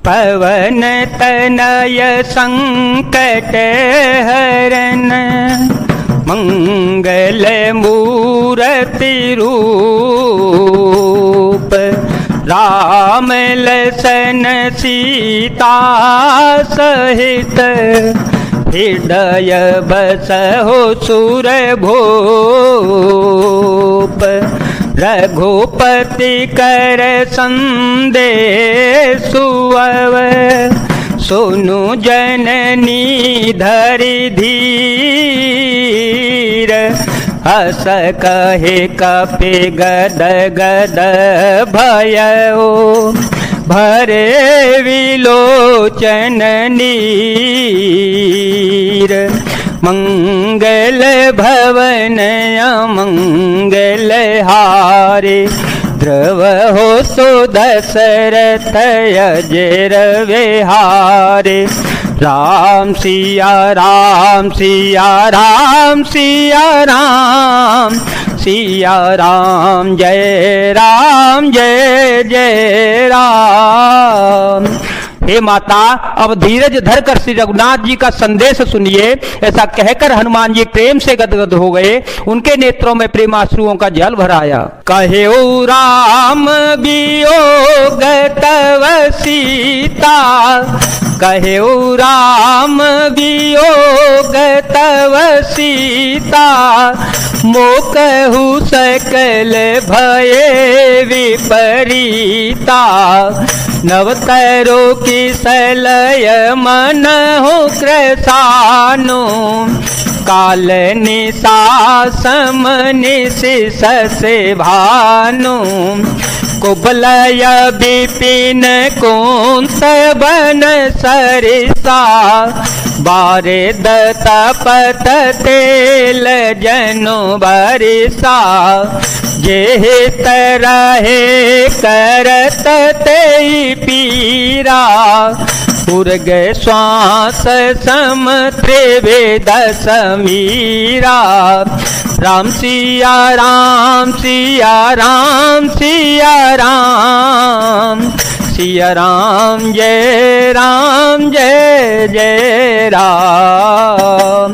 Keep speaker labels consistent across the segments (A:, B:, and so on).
A: पवन तनय संकट हरन, मंगल मूर्ति रूप। राम लसन सीता सहित, हृदय बसहु सुर भूप। रघुपति कर संदेशु अव, सुनु जननी धरि धीर। हस कहे कपि गद गद भयो, भरे विलोचन नीर। मंगल भवन अमंगल हारे, ध्रुव हो सो दशरथ अजर विहारे। राम सिया राम सिया राम सिया राम, सिया राम जय जय राम। हे माता, अब धीरज धरकर श्री रघुनाथ जी का संदेश सुनिए। ऐसा कहकर हनुमान जी प्रेम से गदगद हो गए। उनके नेत्रों में प्रेमाश्रुओं का जल भर आया। कहेउ राम वियोग तव सीता, कहेउ राम वियोग तव सीता। मोकहु सकल भये विपरीता, नवतरो किसलय मनहु कृशानु। काल निशा समनिशि शशि भानु, कुबलय विपिन कुंत बन सरिसा। बारिद तपत तेल जनु बरिसा, जेहि तरहे करत तेहि पीरा। उर्ग श्वास सम त्रिवेद समीरा। राम सिया राम सिया राम सिया राम, सिया राम जय जय राम।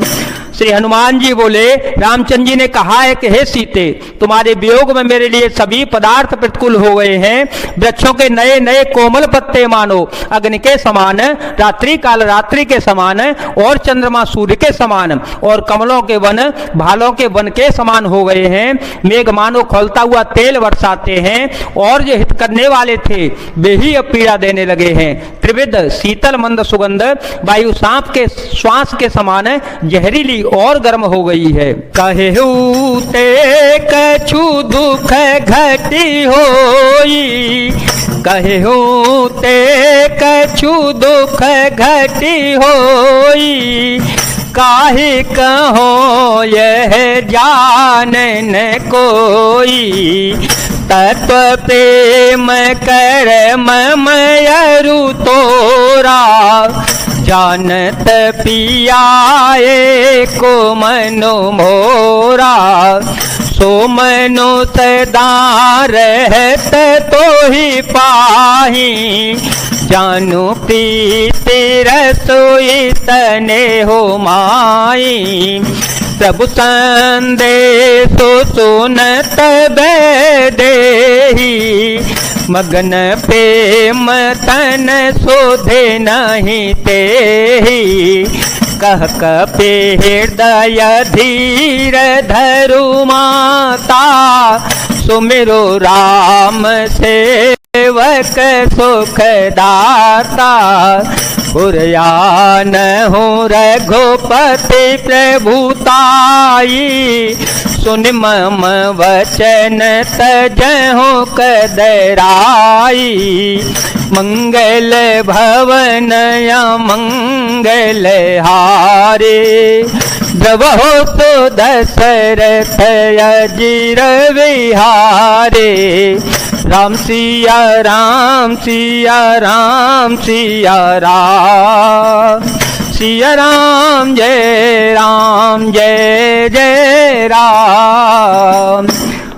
A: श्री हनुमान जी बोले, रामचंद्र जी ने कहा है कि हे सीते, तुम्हारे वियोग में मेरे लिए सभी पदार्थ प्रतिकूल हो गए हैं। वृक्षों के नए नए कोमल पत्ते मानो अग्नि के समान, रात्रि काल रात्रि के समान, और चंद्रमा सूर्य के समान, और कमलों के वन भालों के वन के समान हो गए हैं। मेघ मानो खौलता हुआ तेल बरसाते हैं, और जो हित करने वाले थे वे ही अब पीड़ा देने लगे हैं। त्रिविध शीतल मंद सुगंध वायु सांप के श्वास के समान जहरीली और गर्म हो गई है। कहेहु ते कछु दुख घटी होई, कहेहु ते कछु दुख घटी होई। काहे कहो यह जान न कोई, तत्व प्रेम कर ममयरु तोरा। जानत पियाए को मनो मोरा, सो मनो सदा रहत तो ही पाही। जानु प्रीति रसोई तने हो माई, प्रभु संदेशो सुनत देहि। मगन प्रेम तन शोधे नहीं तेहि, कह कपि हृदय धीर धरु माता। सुमिरो राम सेवक सुख दाता, उरयान हो रघुपति प्रभुताई। सुन मम वचन तजहु कदराई, मंगल भवन मंगल हारे। द्रवहो तो दशरथ अजिर विहारे। राम सिया राम सिया राम सिया राम, सिया राम जय जय राम।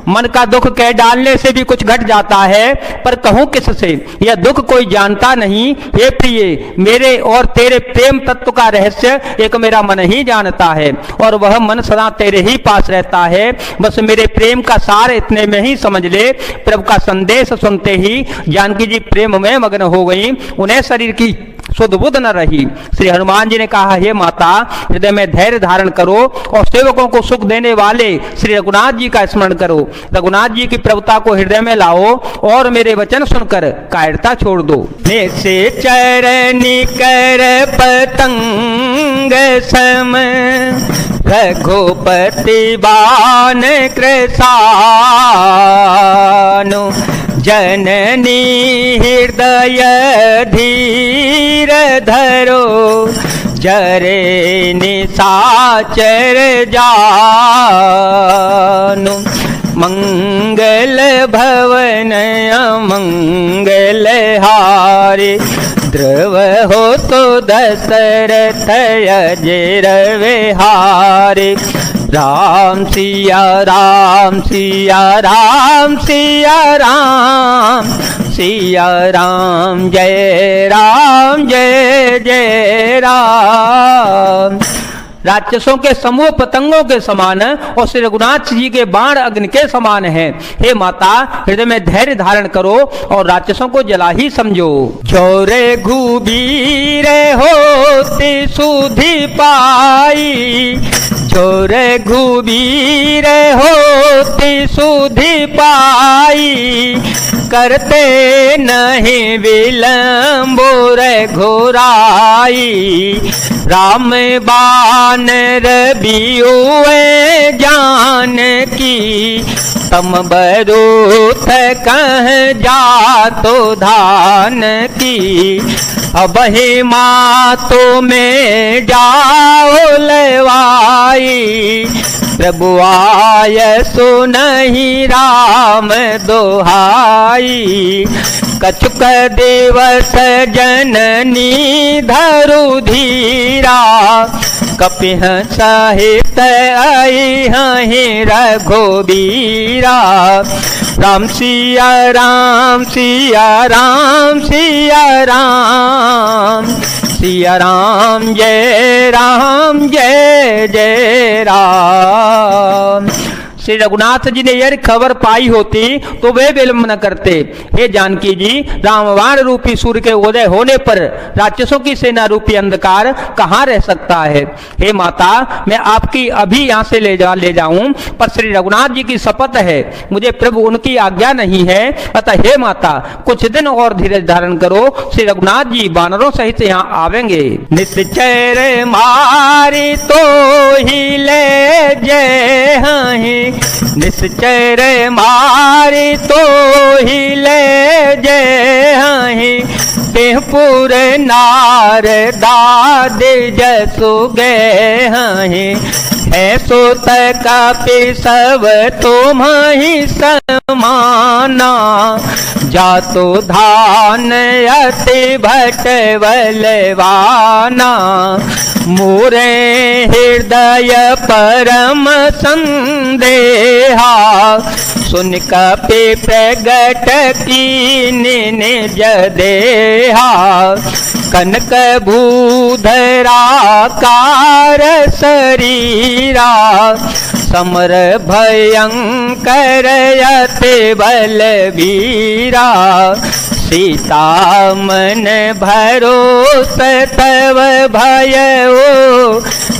A: मन का दुख कह डालने से भी कुछ घट जाता है, पर कहूं किससे, यह दुख कोई जानता नहीं। हे प्रिय, मेरे और तेरे प्रेम तत्व का रहस्य एक मेरा मन ही जानता है, और वह मन सदा तेरे ही पास रहता है। बस मेरे प्रेम का सार इतने में ही समझ ले। प्रभु का संदेश सुनते ही जानकी जी प्रेम में मग्न हो गई, उन्हें शरीर की शुद्ध बुद्ध न रही। श्री हनुमान जी ने कहा, हे माता, हृदय में धैर्य धारण करो और सेवकों को सुख देने वाले श्री रघुनाथ जी का स्मरण करो। रघुनाथ जी की प्रभुता को हृदय में लाओ और मेरे वचन सुनकर कायरता छोड़ दो। से चरनी कर पतंग सम रघुपति बाण कृसानु, जननी हृदय धीर धरो, जरे निशाचर जानु। मंगल भवन अमंगल हारे, ध्रुव हो तो दशरथ अजर विहारे। राम सिया राम सिया राम सिया राम, सिया राम जय जय राम। राक्षसों के समूह पतंगों के समान और श्री रघुनाथ जी के बाण अग्नि के समान है। हे माता, हृदय में धैर्य धारण करो और राक्षसों को जला ही समझो। चोरे घुबीर होती सुधि पाई, चोरे घुबीर होती सुधि पाई, करते नहीं विलंबो घोराई। राम बानर बियुए जानकी, तम बरूथ कह जातो धान की। अब ही मातो में जाओ लवाई, प्रभु आय सुनहि राम दोहाई। कछुक दिवस जननी धरु धीरा, कपिह सहित आई हहि रघुबीरा। राम सिया राम सिया राम सिया राम, सिया राम जय राम। श्री रघुनाथ जी ने यह खबर पाई होती तो वे विलंब न करते। हे जानकी जी, रामवाण रूपी सूर्य के उदय होने पर राक्षसों की सेना रूपी अंधकार कहाँ रह सकता है। हे माता, मैं आपकी अभी यहाँ से ले जाऊं, पर श्री रघुनाथ जी की शपथ है, मुझे प्रभु उनकी आज्ञा नहीं है। अतः हे माता, कुछ दिन और धीरज धारण करो, श्री रघुनाथ जी वानरों सहित यहाँ आवेंगे। निश्चय मारी तो ही ले जय हहीं, निश्चर मारी तो ही ले जय हहीं। तेहपुर नार दाद जसु गए हहीं, है सो तकापि सब तुम ही समाना। जातो धान अति भट बलवाना, मोरे हृदय परम संदेहा। सुन कपि प्रगट कीनि निज देहा, कनक भूधराकार शरीरा। समर भयंकर अति बलवीरा, सीता मन भरोस तव भयो।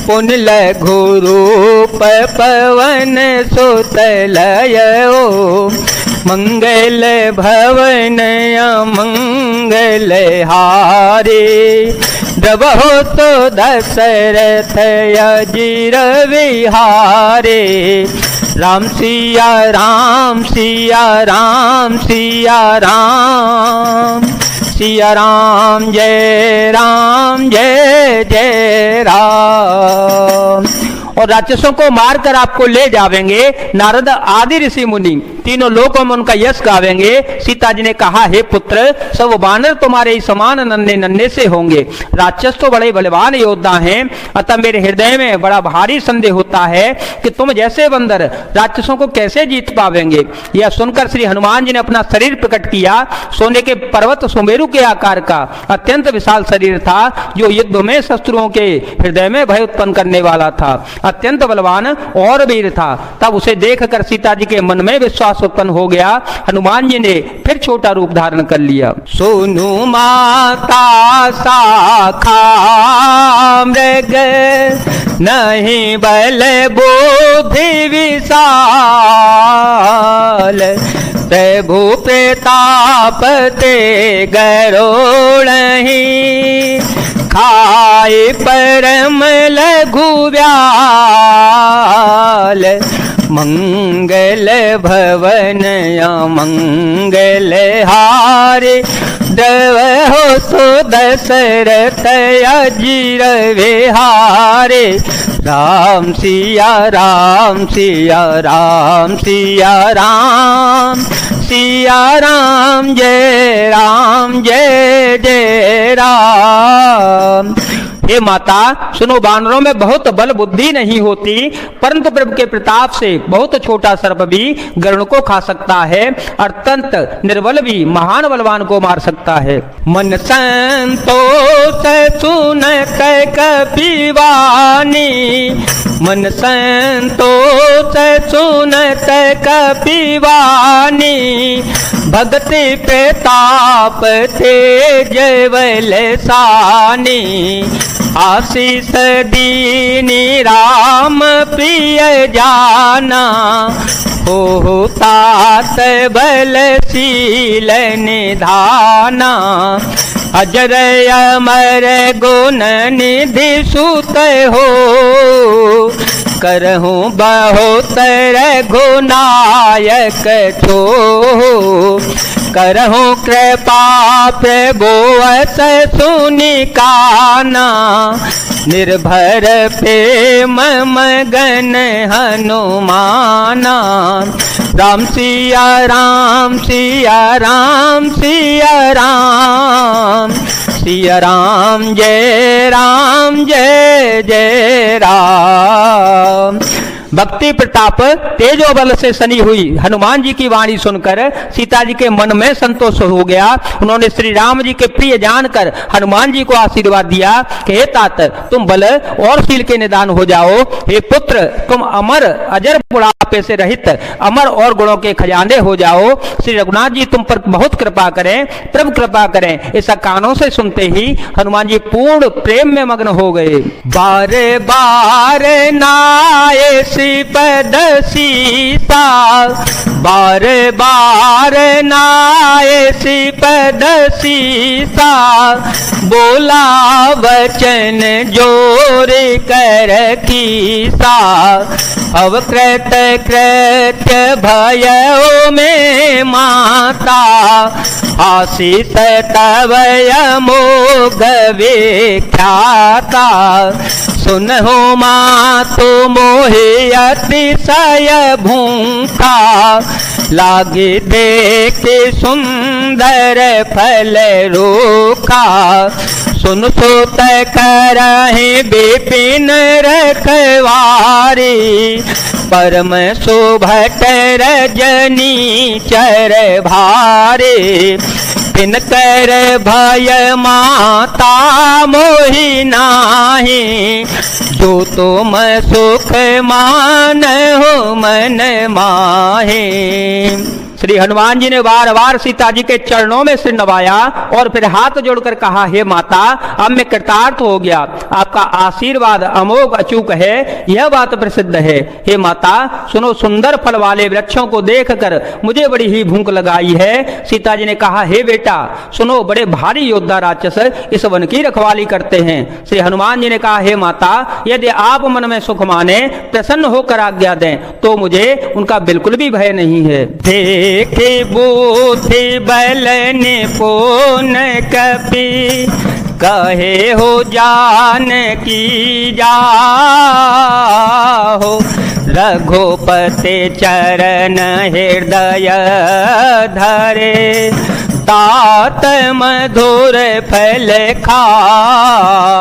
A: पुन लघु रूप पवन सुत लयो, मंगल भवन अमंगल हारे। द्रवहो तो दशरथ अजिर विहारे, राम सिया राम सिया राम सिया राम, सिया राम जय राम जय जय राम। और राक्षसों को मारकर आपको ले जावेंगे। नारद आदि ऋषि मुनि तीनों लोकों में उनका यश गावेंगे। सीता जी ने कहा, हे पुत्र, सब वानर तुम्हारे ही समान नन्हे नन्हे से होंगे। राक्षस तो बड़े बलवान योद्धा हैं, अतः मेरे हृदय में बड़ा भारी संदेह होता है कि तुम जैसे बंदर राक्षसों को कैसे जीत पावेंगे। यह सुनकर श्री हनुमान जी ने अपना शरीर प्रकट किया। सोने के पर्वत सुमेरु के आकार का अत्यंत विशाल शरीर था, जो युद्ध में शत्रुओं के हृदय में भय उत्पन्न करने वाला था। अत्यंत बलवान और वीर था। तब उसे देखकर सीता जी के मन में विश्वास उत्पन्न हो गया। हनुमान जी ने फिर छोटा रूप धारण कर लिया। सोनु माता शाखा मृग नहीं बल बुद्धि विशाल, प्रभु प्रताप ते गरुड़हि खाए परम लघु व्याल। मंगल भवन मंगल हारे, द्रव हो सो दशरथ अजीर विहारे। राम सिया राम सिया राम सिया राम, सिया राम जय जय राम। हे माता सुनो, वानरों में बहुत बल बुद्धि नहीं होती, परंतु प्रभु के प्रताप से बहुत छोटा सर्प भी गरुड़ को खा सकता है, अत्यंत निर्बल भी महान बलवान को मार सकता है। मन संतोष सुनत कपिवानी, मन संतोष सुनत कपिवानी। भक्ति प्रताप तेज बलशानी, आशीष दीनी राम प्रिय जाना। हो तात बलशील निधाना, अजर अमर गुण निधि सुत हो। करहूँ बहुत रघुनायक छो, करहूँ कृपा प्रभु अस सुनि काना। निर्भर प्रेम मगन हनुमाना, राम सिया राम सिया राम सिया राम, सिया राम जय जय राम। भक्ति प्रताप तेजो बल से सनी हुई हनुमान जी की वाणी सुनकर सीता जी के मन में संतोष हो गया। उन्होंने श्री राम जी के प्रिय जानकर हनुमान जी को आशीर्वाद दिया कि हे तात, तुम बल और शील के निदान हो जाओ। हे पुत्र, तुम अमर अजर बुढ़ापे से रहित अमर और गुणों के खजाने हो जाओ। श्री रघुनाथ जी तुम पर बहुत कृपा करें, प्रभु कृपा करें। ऐसा कानों से सुनते ही हनुमान जी पूर्ण प्रेम में मग्न हो गए। बार बार नाये पद सीता, बार बार नाये पद सीता। बोला वचन जोर कर कीसा, अवकृत कृत्य भयो में माता। आशीष तव अमोघ विख्याता, सुनहु मातु मोहि अतिशय भूखा। लागे देखे सुंदर फल रूखा, सुन सुत करहि विपिन रखवारी। परम शोभट रजनी चर भारे, तिनकर भय माता मोहि नाही। जो तुम सुख मान हो मन माहे। श्री हनुमान जी ने बार बार सीता जी के चरणों में सिर नवाया और फिर हाथ जोड़कर कहा, हे माता, अब मैं कृतार्थ हो गया। आपका आशीर्वाद अमोघ अचूक है, यह बात प्रसिद्ध है। हे माता सुनो, सुंदर फल वाले वृक्षों को देखकर मुझे बड़ी ही भूख लगाई है। सीता जी ने कहा, हे बेटा सुनो, बड़े भारी योद्धा राक्षस इस वन की रखवाली करते हैं। श्री हनुमान जी ने कहा, हे माता, यदि आप मन में सुख माने, प्रसन्न होकर आज्ञा दें, तो मुझे उनका बिल्कुल भी भय नहीं है। बुद्धि बल निपुण कपि, कहे हो जान की जाहो, रघुपति चरण हृदय धरे, तात मधुर फल खाहो,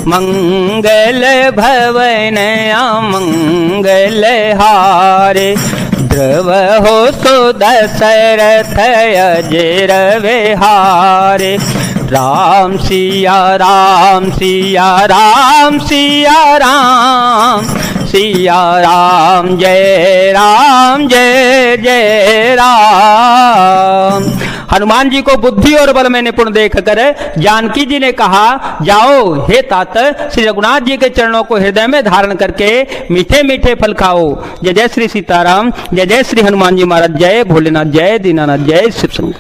A: मंगल भवन अमंगल हारे, ध्रुव हो सुदशरथ अजर विहारे। राम सिया राम सिया राम सिया राम, सिया राम जय जय राम। हनुमान जी को बुद्धि और बल में निपुण देखकर जानकी जी ने कहा, जाओ हे तात, श्री रघुनाथ जी के चरणों को हृदय में धारण करके मीठे मीठे फल खाओ। जय जय श्री सीताराम, जय जय श्री हनुमान जी महाराज, जय भोलेनाथ, जय दीनानाथ, जय शिव शंकर।